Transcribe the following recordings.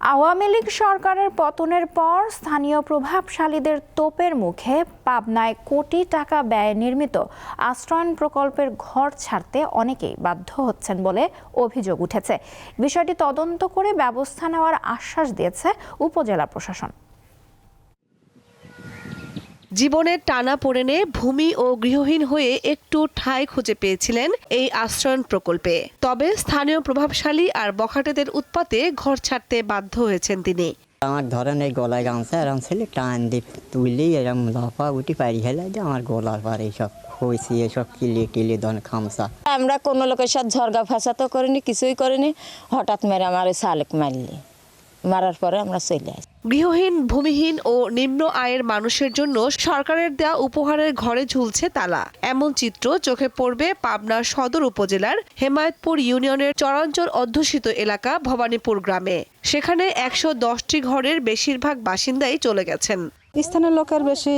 আওয়ামী লীগ সরকারের পতনের পর স্থানীয় প্রভাবশালীদের তোপের মুখে পাবনায় কোটি টাকা ব্যয়ে নির্মিত আশ্রয়ণ প্রকল্পের ঘর ছাড়তে অনেকেই বাধ্য হচ্ছেন বলে অভিযোগ উঠেছে। বিষয়টি তদন্ত করে ব্যবস্থা নেওয়ার আশ্বাস দিয়েছে উপজেলা প্রশাসন। জীবনের টানাপোড়েনে ভূমি ও গৃহহীন হয়ে একটু ঠাঁই খুঁজে পেয়েছিলেন এই আশ্রয়ণ প্রকল্পে। তবে স্থানীয় প্রভাবশালী আর বখাটেদের উৎপাতে ঘর ছাড়তে বাধ্য হয়েছেন তিনি। আমার ধরেন এই গলায় গামছা এরম ছেলে টান দিয়ে তুললেই এরম লাফা উঠি পারি হেলে যে আমার গলার পার এইসব হয়েছি, এসব কিলে ধন খামসা। আমরা কোনো লোকের সাথে ঝরগা ফাঁসা তো করিনি, কিছুই করিনি। হঠাৎ মেরে আমার শালিক মারলি, মারার পরে আমরা চলে আসি। গৃহহীন, ভূমিহীন ও নিম্ন আয়ের মানুষের জন্য সরকারের দেয়া উপহারের ঘরে ঝুলছে তালা। এমন চিত্র চোখে পড়বে পাবনা সদর উপজেলার হেমায়েতপুর ইউনিয়নের চরাঞ্চল অধ্যুষিত এলাকা ভবানীপুর গ্রামে। সেখানে ১১০টি ঘরের বেশিরভাগ বাসিন্দাই চলে গেছেন। স্থানীয় লোকের বেশি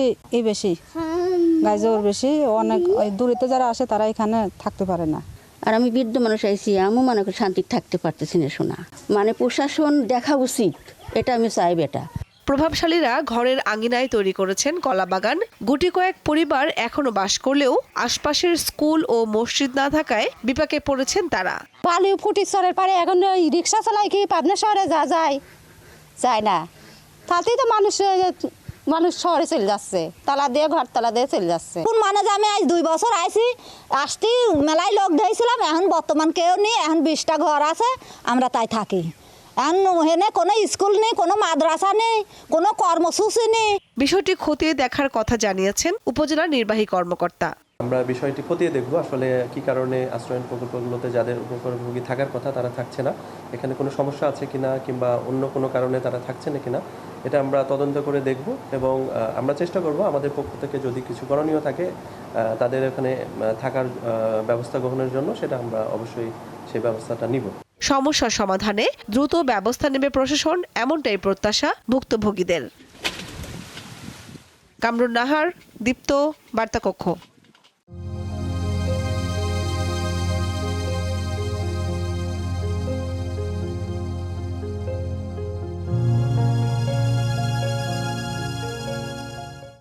গাইজোর বেশি, অনেক দূরেতে যারা আসে তারা এখানে থাকতে পারে না। আর আমি বৃদ্ধ মানুষ আইছি, আমিও মনে করি শান্তি থাকতে পারতেছি না। শোনা মানে প্রশাসন দেখা উচিত, এটা আমি চাই। বেটা প্রভাবশালীরা ঘরের আঙিনায় তৈরি করেছেন কলাবাগান। গুটি কয়েক পরিবার এখনো বাস করলেও আশপাশের স্কুল ও মসজিদ না থাকায় বিপাকে পড়েছেন তারা। বালি ফুটিশ্বরের পারে এখন রিক্সা চালাই কি পাবনা শহরে যায় না, তাতেই তো মানুষ শহরে চলে যাচ্ছে, তালা দিয়ে ঘর তালা দিয়ে চলে যাচ্ছে। কোন মানে আমি আজ 2 বছর আসছি মেলায় লোক ধরেছিলাম, এখন বর্তমান কেউ নেই। এখন 20টা ঘর আছে, আমরা তাই থাকি। এখন হেনে কোনো স্কুল নেই, কোনো মাদ্রাসা নেই, কোনো কর্মসূচি নেই। বিষয়টি খতিয়ে দেখার কথা জানিয়েছেন উপজেলা নির্বাহী কর্মকর্তা। আমরা বিষয়টি খতিয়ে দেখব আসলে কি কারণে আশ্রয়ণ প্রকল্পগুলোতে যাদের উপকারভোগী থাকার কথা তারা থাকছে না, এখানে কোনো সমস্যা আছে কিনা কিংবা অন্য কোনো কারণে তারা থাকছে না কিনা, এটা আমরা তদন্ত করে দেখব এবং আমরা চেষ্টা করব আমাদের পক্ষ থেকে যদি কিছু করণীয় থাকে তাদের এখানে থাকার ব্যবস্থা গ্রহণের জন্য, সেটা আমরা অবশ্যই সেই ব্যবস্থাটা নিব। সমস্যার সমাধানে দ্রুত ব্যবস্থা নেবে প্রশাসন, এমনটাই প্রত্যাশা ভুক্তভোগীদের। কামরুন নাহার, দীপ্ত, বার্তা কক্ষ।